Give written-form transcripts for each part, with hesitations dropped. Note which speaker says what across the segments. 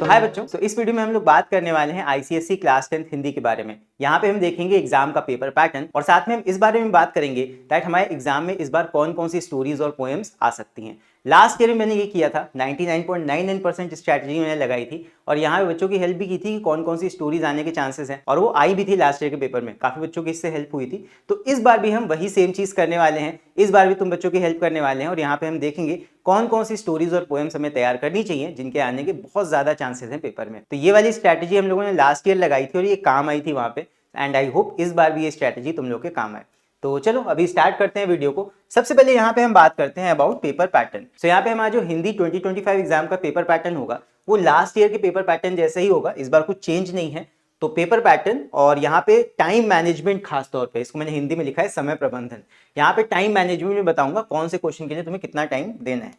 Speaker 1: तो हाय बच्चों, तो इस वीडियो में हम लोग बात करने वाले हैं आईसीएसई क्लास 10 हिंदी के बारे में। यहाँ पे हम देखेंगे एग्जाम का पेपर पैटर्न और साथ में हम इस बारे में बात करेंगे दैट हमारे एग्जाम में इस बार कौन कौन सी स्टोरीज और पोएम्स आ सकती हैं। लास्ट ईयर में मैंने ये किया था, 99.99% स्ट्रैटेजी मैंने लगाई थी और यहाँ पे बच्चों की हेल्प भी की थी कि कौन कौन सी स्टोरीज आने के चांसेस हैं और वो आई भी थी लास्ट ईयर के पेपर में, काफी बच्चों की इससे हेल्प हुई थी। तो इस बार भी हम वही सेम चीज करने वाले हैं, इस बार भी तुम बच्चों की हेल्प करने वाले हैं और यहाँ पे हम देखेंगे कौन कौन सी स्टोरीज और पोएम्स हमें तैयार करनी चाहिए जिनके आने के बहुत ज्यादा चांसेस हैं पेपर में। तो ये वाली स्ट्रैटेजी हम लोगों ने लास्ट ईयर लगाई थी और ये काम आई थी वहां पे, एंड आई होप इस बार भी ये स्ट्रैटेजी तुम लोग के काम आए। तो चलो अभी स्टार्ट करते हैं वीडियो को। सबसे पहले यहाँ पे हम बात करते हैं अबाउट पेपर पैटर्न। सो यहाँ पे हमारा जो हिंदी 2025 एग्जाम का पेपर पैटर्न होगा वो लास्ट ईयर के पेपर पैटर्न जैसे ही होगा, इस बार कुछ चेंज नहीं है। तो पेपर पैटर्न और यहाँ पे टाइम मैनेजमेंट, खास तौर पे इसको मैंने हिंदी में लिखा है समय प्रबंधन। यहाँ पे टाइम मैनेजमेंट में बताऊंगा कौन से क्वेश्चन के लिए तुम्हें कितना टाइम देना है।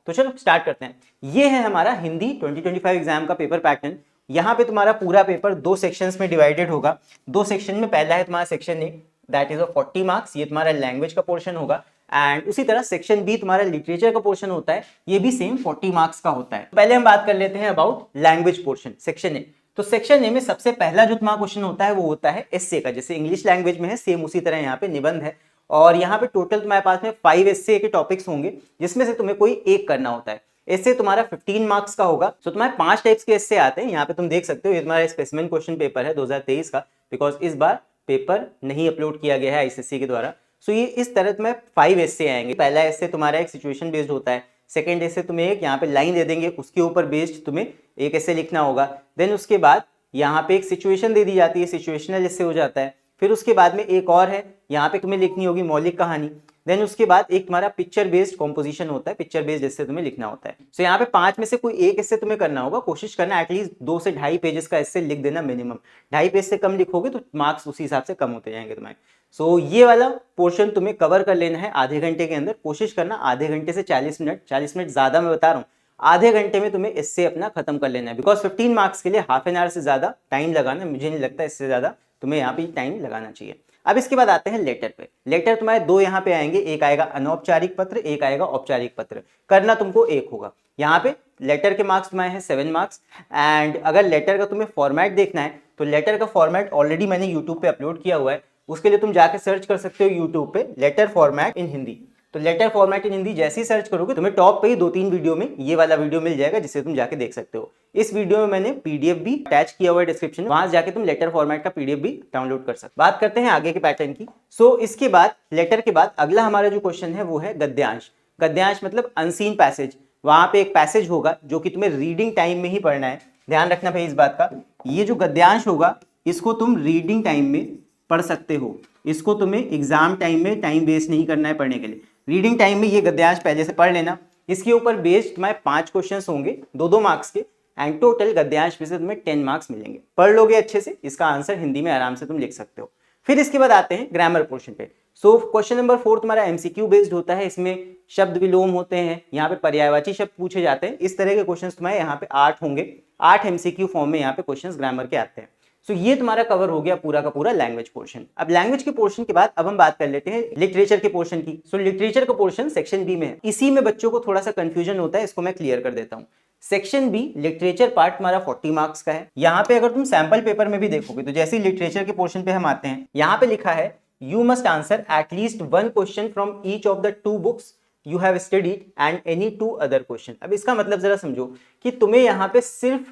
Speaker 1: तो चलो स्टार्ट करते हैं। ये है हमारा हिंदी 2025 एग्जाम का पेपर पैटर्न। यहाँ पे तुम्हारा पूरा पेपर दो सेक्शंस में डिवाइडेड होगा। दो सेक्शन में पहला है तुम्हारा section A, that is 40 marks, ये तुम्हारा लैंग्वेज का पोर्शन होगा। एंड उसी तरह सेक्शन बी तुम्हारा लिटरेचर का पोर्शन होता है, ये भी सेम 40 मार्क्स का होता है। पहले हम बात कर लेते हैं about language portion, section A. तो सेक्शन ए में सबसे पहला जो तुम्हारा क्वेश्चन होता है वो होता है एस्से का, जैसे इंग्लिश लैंग्वेज में है सेम उसी तरह यहाँ पे निबंध है। और यहाँ पे टोटल तुम्हारे पास में 5 एस्से के टॉपिक्स होंगे जिसमें से तुम्हें कोई एक करना होता है। एस्से तुम्हारा 15 मार्क्स का होगा। तो तुम्हारे 5 टाइप्स के एस्से आते हैं, यहाँ पे तुम देख सकते हो। ये तुम्हारा स्पेसिमेन क्वेश्चन पेपर है 2023 का, बिकॉज इस बार पेपर नहीं अपलोड किया गया है आईसीएसई के द्वारा। सो ये इस तरह तुम्हें 5 एस्से आएंगे। पहला एस्से तुम्हारा एक सिचुएशन बेस्ड होता है, सेकंड एस्से तुम्हें एक यहाँ पे लाइन दे देंगे, उसके ऊपर बेस्ड तुम्हें एक एस्से लिखना होगा। देन उसके बाद यहाँ पे एक सिचुएशन दे दी जाती है, सिचुएशनल एस्से हो जाता है। फिर उसके बाद में एक और है, यहाँ पे तुम्हें लिखनी होगी मौलिक कहानी। देन उसके बाद एक तुम्हारा पिक्चर बेस्ड कॉम्पोजिशन होता है, पिक्चर बेस्ड एस्से तुम्हें लिखना होता है। सो यहाँ पे 5 में से कोई एक एस्से तुम्हें करना होगा। कोशिश करना एटलीस्ट 2 से 2.5 पेजेस का एस्से लिख देना मिनिमम। 2.5 पेज से कम लिखोगे तो मार्क्स उसी हिसाब से कम होते जाएंगे तुम्हारे। सो ये वाला पोर्शन तुम्हें कवर कर लेना है आधे घंटे के अंदर। कोशिश करना आधे घंटे से 40 मिनट, 40 मिनट ज्यादा मैं बता रहा हूँ, आधे घंटे में तुम्हें एस्से अपना खत्म कर लेना है। बिकॉज 15 मार्क्स के लिए हाफ एन आवर से ज्यादा टाइम लगाना, मुझे नहीं लगता इससे ज्यादा तुम्हें यहाँ पे टाइम लगाना चाहिए। अब इसके बाद आते हैं लेटर पे। लेटर तुम्हारे दो यहाँ पे आएंगे, एक आएगा अनौपचारिक पत्र, एक आएगा औपचारिक पत्र। करना तुमको एक होगा। यहाँ पे लेटर के मार्क्स तुम्हारे हैं 7 मार्क्स। एंड अगर लेटर का तुम्हें फॉर्मेट देखना है तो लेटर का फॉर्मेट ऑलरेडी मैंने यूट्यूब पे अपलोड किया हुआ है, उसके लिए तुम जाके सर्च कर सकते हो यूट्यूब पे लेटर फॉर्मेट इन हिंदी। तो लेटर फॉर्मेट इन हिंदी जैसे ही सर्च करोगे तुम्हें टॉप पे ही 2-3 वीडियो में ये वाला वीडियो मिल जाएगा जिसे तुम जाके देख सकते हो। इस वीडियो में मैंने पीडीएफ भी अटैच किया हुआ है डिस्क्रिप्शन में, वहां जाके तुम लेटर फॉर्मेट का पीडीएफ भी डाउनलोड कर सकते हो। बात करते हैं आगे के पैटर्न की। सो इसके बाद लेटर के बाद अगला हमारा जो क्वेश्चन है वो है गद्यांश। गद्यांश मतलब अनसीन पैसेज। वहां पे एक पैसेज होगा जो कि तुम्हें रीडिंग टाइम में ही पढ़ना है। ध्यान रखना भाई इस बात का, ये जो गद्यांश होगा इसको तुम रीडिंग टाइम में पढ़ सकते हो, इसको तुम्हें एग्जाम टाइम में टाइम वेस्ट नहीं करना है पढ़ने के लिए। रीडिंग टाइम में ये गद्यांश पहले से पढ़ लेना। इसके ऊपर बेस्ड तुम्हारे 5 क्वेश्चंस होंगे 2-2 मार्क्स के, एंड टोटल गद्यांश में से तुम्हें 10 मार्क्स मिलेंगे। पढ़ लोगे अच्छे से, इसका आंसर हिंदी में आराम से तुम लिख सकते हो। फिर इसके बाद आते हैं ग्रामर पोर्शन पे। सो क्वेश्चन नंबर 4 तुम्हारा एमसीक्यू बेस्ड होता है, इसमें शब्द विलोम होते हैं, यहाँ पे पर्यायवाची शब्द पूछे जाते हैं। इस तरह के क्वेश्चन तुम्हारे यहाँ पे 8 होंगे, 8 एमसीक्यू फॉर्म में यहाँ पे क्वेश्चन ग्रामर के आते हैं। सो ये तुम्हारा कवर हो गया पूरा का पूरा लैंग्वेज पोर्शन। अब लैंग्वेज के पोर्शन के बाद अब हम बात कर लेते हैं लिटरेचर के पोर्शन की। सो लिटरेचर का पोर्शन सेक्शन बी में है। इसी में बच्चों को थोड़ा सा कंफ्यूजन होता है, इसको मैं क्लियर कर देता हूँ। सेक्शन बी लिटरेचर पार्ट तुम्हारा 40 मार्क्स का है। यहाँ पे अगर तुम सैंपल पेपर में भी देखोगे तो जैसे लिटरेचर के पोर्शन पे हम आते हैं, यहाँ पे लिखा है you must answer at least 1 question from each of the 2 books you have studied and any 2 other question. अब इसका मतलब जरा समझो कि तुम्हें यहाँ पे सिर्फ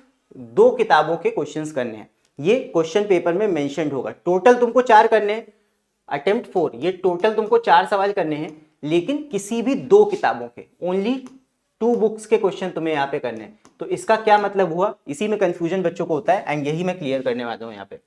Speaker 1: 2 किताबों के क्वेश्चंस करने हैं। ये क्वेश्चन पेपर में मेंशन्ड होगा। टोटल तुमको 4 करने हैं, अटेम्प्ट 4, ये टोटल तुमको 4 सवाल करने हैं, लेकिन किसी भी 2 किताबों के, ओनली 2 बुक्स के क्वेश्चन तुम्हें यहाँ पे करने हैं। तो इसका क्या मतलब हुआ, इसी में कंफ्यूजन बच्चों को होता है, एंड यही मैं क्लियर करने वाला हूँ यहाँ पे।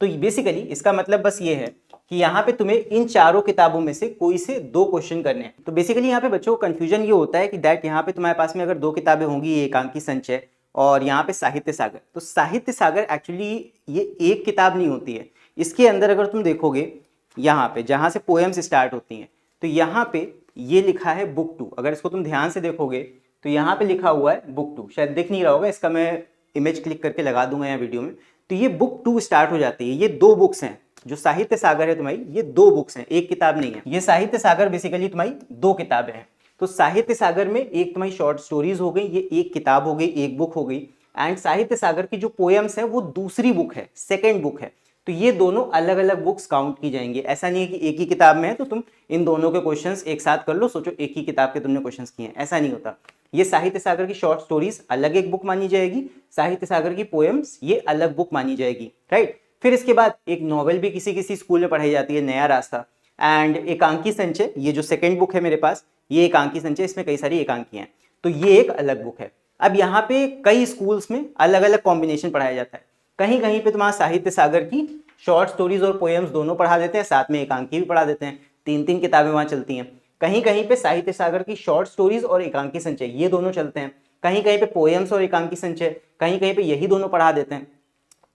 Speaker 1: तो बेसिकली इसका मतलब बस ये है कि यहाँ पे तुम्हें इन 4 किताबों में से कोई से 2 क्वेश्चन करने हैं। तो बेसिकली यहाँ पे बच्चों को कंफ्यूजन ये होता है कि दैट यहाँ पे तुम्हारे पास में अगर 2 किताबें होंगी, एकांकी संचय और यहाँ पे साहित्य सागर। तो साहित्य सागर एक्चुअली ये एक किताब नहीं होती है। इसके अंदर अगर तुम देखोगे यहाँ पे जहाँ से पोएम्स स्टार्ट होती हैं, तो यहाँ पे ये लिखा है बुक 2। अगर इसको तुम ध्यान से देखोगे तो यहाँ पे लिखा हुआ है बुक 2, शायद दिख नहीं रहा होगा, इसका मैं इमेज क्लिक करके लगा दूंगा यहाँ वीडियो में। तो ये बुक 2 स्टार्ट हो जाती है। ये 2 बुक्स हैं, जो साहित्य सागर है तुम्हारी, ये 2 बुक्स हैं, एक किताब नहीं है। ये साहित्य सागर बेसिकली तुम्हारी 2 किताबें हैं। तो साहित्य सागर में एक तुम्हारी शॉर्ट स्टोरीज हो गई, ये एक किताब हो गई, एक बुक हो गई। एंड साहित्य सागर की जो पोएम्स है वो दूसरी बुक है, सेकेंड बुक है। तो ये दोनों अलग अलग बुक्स काउंट की जाएंगी। ऐसा नहीं है कि एक ही किताब में है तो तुम इन दोनों के क्वेश्चंस एक साथ कर लो, सोचो एक ही किताब के तुमने क्वेश्चंस किए हैं, ऐसा नहीं होता। ये साहित्य सागर की शॉर्ट स्टोरीज अलग एक बुक मानी जाएगी, साहित्य सागर की पोएम्स ये अलग बुक मानी जाएगी, राइट। फिर इसके बाद एक नॉवेल भी किसी किसी स्कूल में पढ़ाई जाती है, नया रास्ता। एंड एकांकी संचय, ये जो सेकेंड बुक है मेरे पास, ये एकांकी संचय, इसमें कई सारी एकांकियां हैं, तो ये एक अलग बुक है। अब यहाँ पे कई स्कूल्स में अलग अलग कॉम्बिनेशन पढ़ाया जाता है। कहीं कहीं पे तुम्हारा साहित्य सागर की शॉर्ट स्टोरीज और पोएम्स दोनों पढ़ा देते हैं, साथ में एकांकी भी पढ़ा देते हैं, तीन तीन किताबें वहां चलती हैं। कहीं कहीं पे साहित्य सागर की शॉर्ट स्टोरीज और एकांकी संचय ये दोनों चलते हैं, कहीं कहीं पे पोएम्स और एकांकी संचय, कहीं कहीं पे यही दोनों पढ़ा देते हैं।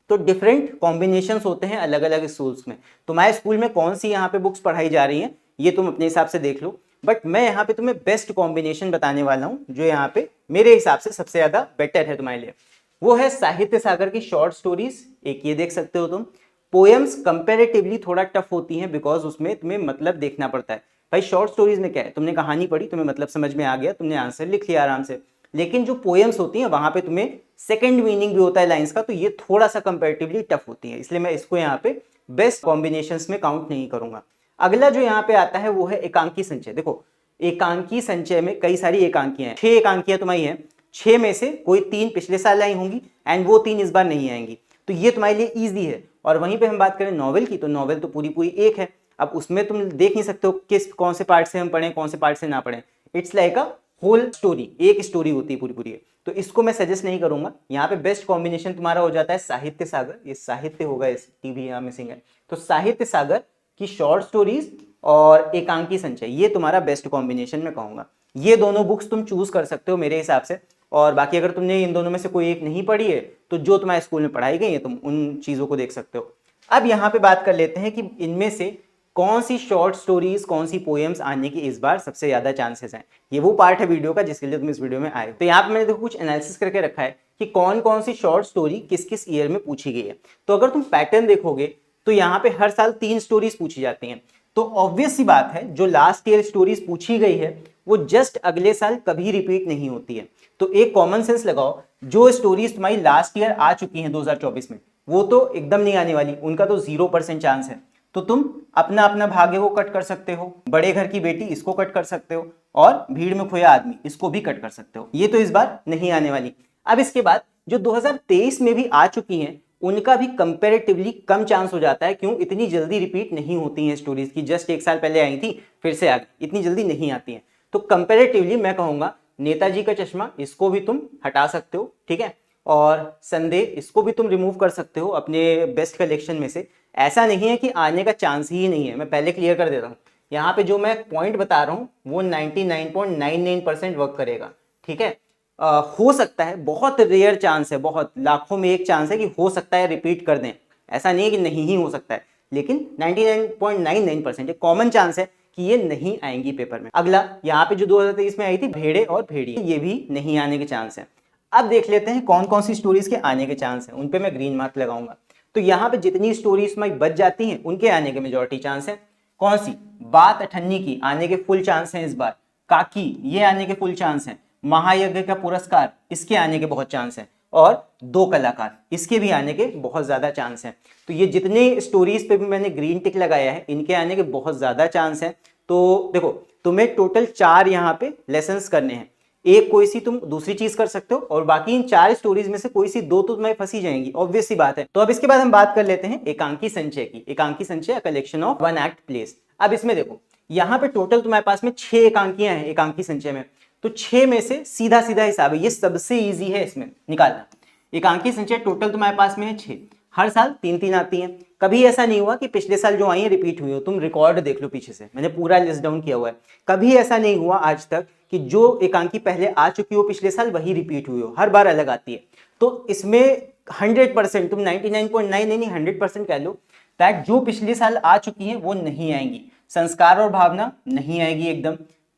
Speaker 1: तो डिफरेंट कॉम्बिनेशंस होते हैं अलग अलग स्कूल्स में। तुम्हारे स्कूल में कौन सी यहाँ पे बुक्स पढ़ाई जा रही हैं ये तुम अपने हिसाब से देख लो, बट मैं यहाँ पे तुम्हें बेस्ट कॉम्बिनेशन बताने वाला हूँ जो यहाँ पे मेरे हिसाब से सबसे ज्यादा बेटर है तुम्हारे लिए। वो है साहित्य सागर की शॉर्ट स्टोरीज, एक ये देख सकते हो तुम। पोएम्स कंपेरेटिवली थोड़ा टफ होती हैं बिकॉज उसमें तुम्हें मतलब देखना पड़ता है। भाई शॉर्ट स्टोरीज में क्या है, तुमने कहानी पढ़ी, तुम्हें मतलब समझ में आ गया, तुमने आंसर लिख लिया आराम से। लेकिन जो पोएम्स होती हैं वहां पे तुम्हें सेकंड मीनिंग भी होता है लाइंस का, तो ये थोड़ा सा कंपेरेटिवली टफ होती है, इसलिए मैं इसको यहाँ पे बेस्ट कॉम्बिनेशंस में काउंट नहीं करूंगा। अगला जो यहाँ पे आता है वो है एकांकी संचय। देखो एकांकी संचय में कई सारी एकांकियां हैं, 6 एकांकियां तुम्हारी हैं, 6 में से कोई 3 पिछले साल आई होंगी एंड वो 3 इस बार नहीं आएंगी, तो ये तुम्हारे लिए ईजी है। और वहीं पे हम बात करें नॉवेल की, तो नॉवेल तो पूरी पूरी एक है। अब उसमें तुम देख नहीं सकते हो किस कौन से पार्ट से हम पढ़ें, कौन से पार्ट से ना पढ़ें। It's like a whole story, एक स्टोरी होती है पूरी पूरी। तो इसको मैं सजेस्ट नहीं करूंगा। यहाँ पे बेस्ट कॉम्बिनेशन तुम्हारा हो जाता है साहित्य सागर, ये साहित्य होगा, इस टीवी यहाँ मिसिंग है, तो साहित्य सागर की शॉर्ट स्टोरीज और एकांकी संचय ये तुम्हारा बेस्ट कॉम्बिनेशन में कहूंगा। ये दोनों बुक्स तुम चूज कर सकते हो मेरे हिसाब से। और बाकी अगर तुमने इन दोनों में से कोई एक नहीं पढ़ी है तो जो तुम्हारे स्कूल में पढ़ाई गई है तुम उन चीजों को देख सकते हो। अब यहाँ पे बात कर लेते हैं कि इनमें से कौन सी शॉर्ट स्टोरीज, कौन सी पोएम्स आने की इस बार सबसे ज्यादा चांसेस हैं। ये वो पार्ट है वीडियो का जिसके लिए तुम इस वीडियो में आए हो। तो यहाँ पे मैंने देखो कुछ एनालिसिस करके रखा है कि कौन कौन सी शॉर्ट स्टोरी किस किस ईयर में पूछी गई है। तो अगर तुम पैटर्न देखोगे तो यहाँ पे हर साल 3 स्टोरीज पूछी जाती हैं। तो ऑब्वियस सी बात है जो लास्ट ईयर स्टोरीज पूछी गई है वो जस्ट अगले साल कभी रिपीट नहीं होती है। तो एक कॉमन सेंस लगाओ, जो स्टोरीज तुम्हारी लास्ट ईयर आ चुकी हैं 2024 में वो तो एकदम नहीं आने वाली, उनका तो 0% चांस है। तो तुम अपना अपना भाग्य को कट कर सकते हो, बड़े घर की बेटी इसको कट कर सकते हो, और भीड़ में खोया आदमी इसको भी कट कर सकते हो, ये तो इस बार नहीं आने वाली। अब इसके बाद जो 2023 में भी आ चुकी हैं उनका भी कंपैरेटिवली कम चांस हो जाता है। क्यों? इतनी जल्दी रिपीट नहीं होती हैं स्टोरीज की, जस्ट एक साल पहले आई थी फिर से आ गई, इतनी जल्दी नहीं आती हैं। तो कंपैरेटिवली मैं कहूंगा नेताजी का चश्मा इसको भी तुम हटा सकते हो, ठीक है, और संदेह इसको भी तुम रिमूव कर सकते हो अपने बेस्ट कलेक्शन में से। ऐसा नहीं है कि आने का चांस ही नहीं है, मैं पहले क्लियर कर देता हूँ। यहाँ पे जो मैं पॉइंट बता रहा हूँ वो 99.99% वर्क करेगा, ठीक है। हो सकता है, बहुत रेयर चांस है, बहुत लाखों में एक चांस है कि हो सकता है रिपीट कर दें, ऐसा नहीं है कि नहीं ही हो सकता है, लेकिन 99.99% एक कॉमन चांस है कि ये नहीं आएंगी पेपर में। अगला यहाँ पे जो 2023 में आई थी भेड़े और भेड़िए, ये भी नहीं आने के चांस है। अब देख लेते हैं कौन कौन सी स्टोरीज के आने के चांस है, उन पे मैं ग्रीन मार्क लगाऊंगा। तो यहाँ पे जितनी स्टोरीज में बच जाती हैं उनके आने के मेजॉरिटी चांस है। कौन सी? बात अठन्नी की आने के फुल चांस हैं इस बार, काकी ये आने के फुल चांस हैं, महायज्ञ का पुरस्कार इसके आने के बहुत चांस हैं, और दो कलाकार इसके भी आने के बहुत ज्यादा चांस हैं। तो ये जितने स्टोरीज पे भी मैंने ग्रीन टिक लगाया है इनके आने के बहुत ज्यादा चांस हैं। तो देखो तुम्हें टोटल 4 यहाँ पे लेसन्स करने हैं, एक कोई सी तुम दूसरी चीज कर सकते हो और बाकी इन 4 स्टोरीज में से कोई सी 2 तो तुम्हें फंसी जाएंगी, ऑब्वियस सी बात है। तो अब इसके बाद हम बात कर लेते हैं एकांकी संचय की। एकांकी संचय कलेक्शन ऑफ 1 एक्ट प्लेस। अब इसमें देखो यहाँ पे टोटल तुम्हारे पास में 6 एकांकियां हैं एकांकी संचय में, तो 6 में से सीधा सीधा हिसाब है, ये सबसे ईजी है इसमें निकालना। एकांकी संचय टोटल तुम्हारे पास में है 6, हर साल 3-3 आती हैं। कभी ऐसा नहीं हुआ कि पिछले साल जो आई है रिपीट हुई हो, तुम रिकॉर्ड देख लो पीछे से, मैंने पूरा लिस्ट डाउन किया हुआ है। कभी ऐसा नहीं हुआ आज तक कि जो एकांकी पहले आ चुकी हो पिछले साल वही रिपीट हुई हो, हर बार अलग आती है। तो इसमें 100% तुम 99.9 नहीं 100% कह लो दैट जो पिछले साल आ चुकी है वो नहीं आएंगी। संस्कार और भावना नहीं आएगी एकदम,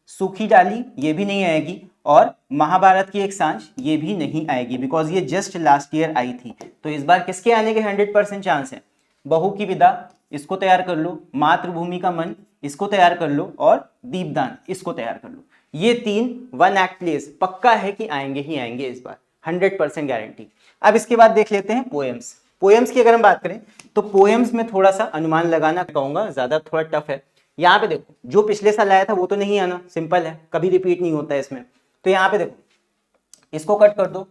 Speaker 1: सूखी डाली ये भी नहीं आएगी, और महाभारत की एक सांझ ये भी नहीं आएगी बिकॉज ये जस्ट लास्ट ईयर आई थी। तो इस बार किसके आने के 100% चांस है? बहू की विदा इसको तैयार कर लो, मातृभूमि का मन इसको तैयार कर लो, और दीपदान इसको तैयार कर लो। ये 3 1 एक्ट प्लेस पक्का है कि आएंगे ही आएंगे इस बार, 100% गारंटी। अब इसके बाद देख लेते हैं पोएम्स। पोएम्स की अगर हम बात करें तो पोएम्स में थोड़ा सा अनुमान लगाना कहूंगा, ज्यादा थोड़ा टफ है। यहाँ पे देखो जो पिछले साल आया था वो तो नहीं आना, सिंपल है, कभी रिपीट नहीं होता है इसमें। तो यहाँ पे देखो इसको कट कर दो,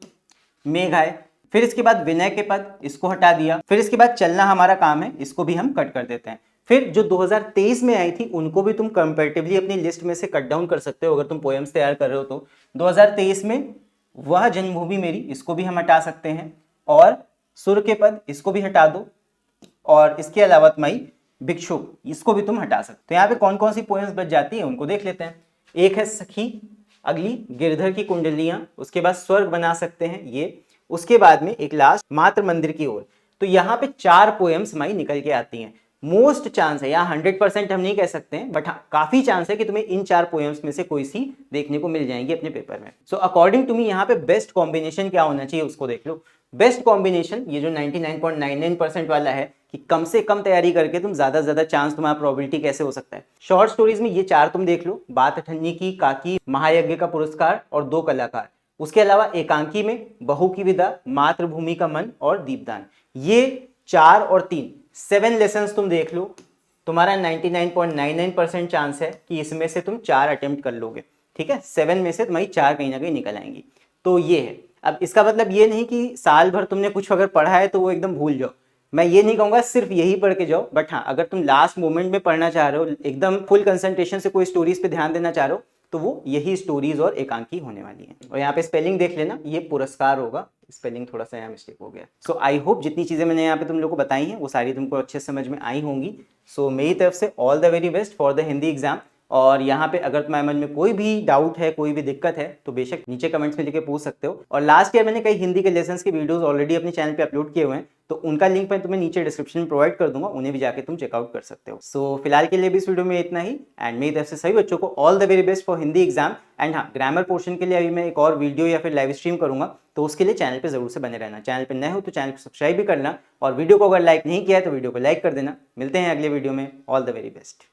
Speaker 1: मेघ आए, फिर इसके बाद विनय के पद, इसको हटा दिया, फिर इसके बाद चलना हमारा काम है, इसको भी हम कट कर देते हैं। फिर जो 2023 में आई थी उनको भी तुम कंपैरेटिवली अपनी लिस्ट में से कट डाउन कर सकते हो अगर तुम पोएम्स तैयार कर रहे हो तो। 2023 में वह जन्मभूमि मेरी, इसको भी हम हटा सकते हैं, और सुर के पद इसको भी हटा दो, और इसके अलावा तुम्हारी भिक्षुक इसको भी तुम हटा सकते हो। तो यहाँ पे कौन कौन सी पोएम्स बच जाती है उनको देख लेते हैं। एक है सखी, अगली गिरधर की कुंडलियां, उसके बाद स्वर्ग बना सकते हैं ये, उसके बाद में एक लास्ट मातृ मंदिर की ओर। तो यहाँ पे 4 पोएम्स हमारी निकल के आती हैं। मोस्ट चांस है, यहाँ 100% हम नहीं कह सकते हैं, बट हाँ काफी चांस है कि तुम्हें इन 4 पोएम्स में से कोई सी देखने को मिल जाएंगी अपने पेपर में। सो अकॉर्डिंग टू मी यहाँ पे बेस्ट कॉम्बिनेशन क्या होना चाहिए उसको देख लो। बेस्ट कॉम्बिनेशन ये जो 99.99% वाला है कि कम से कम तैयारी करके तुम ज्यादा से ज्यादा चांस, तुम्हारा प्रोबेबिलिटी कैसे हो सकता है। शॉर्ट स्टोरीज में ये 4 तुम देख लो, बात अठन्नी की, काकी, महायज्ञ का पुरस्कार और 2 कलाकार। उसके अलावा एकांकी में बहू की विदा, मातृभूमि का मन और दीपदान। ये 4 और 3 7 लेसन्स तुम देख लो, तुम्हारा 99.99% चांस है कि इसमें से तुम 4 अटेम्प्ट कर लोगे। ठीक है, 7 में से तुम्हारी 4 कहीं ना कहीं निकल आएंगी। तो ये है। अब इसका मतलब ये नहीं कि साल भर तुमने कुछ अगर पढ़ा है तो वो एकदम भूल जाओ, मैं ये नहीं कहूंगा सिर्फ यही पढ़ के जाओ, बट हाँ अगर तुम लास्ट मोमेंट में पढ़ना चाह रहे हो, एकदम फुल कंसंट्रेशन से कोई स्टोरीज पे ध्यान देना चाह रहे हो, तो वो यही स्टोरीज और एकांकी होने वाली है। और यहाँ पे स्पेलिंग देख लेना, ये पुरस्कार होगा, स्पेलिंग थोड़ा सा यहाँ मिस्टेक हो गया। सो आई होप जितनी चीजें मैंने यहाँ पे तुम लोग को बताई हैं वो सारी तुमको अच्छे से समझ में आई होंगी। सो मेरी तरफ से all the very best for the Hindi exam. और यहाँ पे अगर तुम्हारे मन में कोई भी डाउट है, कोई भी दिक्कत है, तो बेशक नीचे कमेंट्स में लिख के पूछ सकते हो। और लास्ट ईयर मैंने कई हिंदी के लेसन्स के वीडियोस ऑलरेडी अपने चैनल पे अपलोड किए हुए हैं, तो उनका लिंक मैं तुम्हें नीचे डिस्क्रिप्शन में प्रोवाइड कर दूंगा, उन्हें भी जाके तुम चेकआउट कर सकते हो। सो फिलहाल के लिए भी इस वीडियो में इतना ही, एंड मेरी तरफ से सभी बच्चों को all the very best for Hindi exam. And हाँ, ग्रामर पोर्शन के लिए अभी मैं एक और वीडियो या फिर लाइव स्ट्रीम करूंगा, तो उसके लिए चैनल पे जरूर से बने रहना। चैनल पे नए हो तो चैनल को सब्सक्राइब भी करना, और वीडियो को अगर लाइक नहीं किया है तो वीडियो को लाइक कर देना। मिलते हैं अगले वीडियो में, ऑल द वेरी बेस्ट।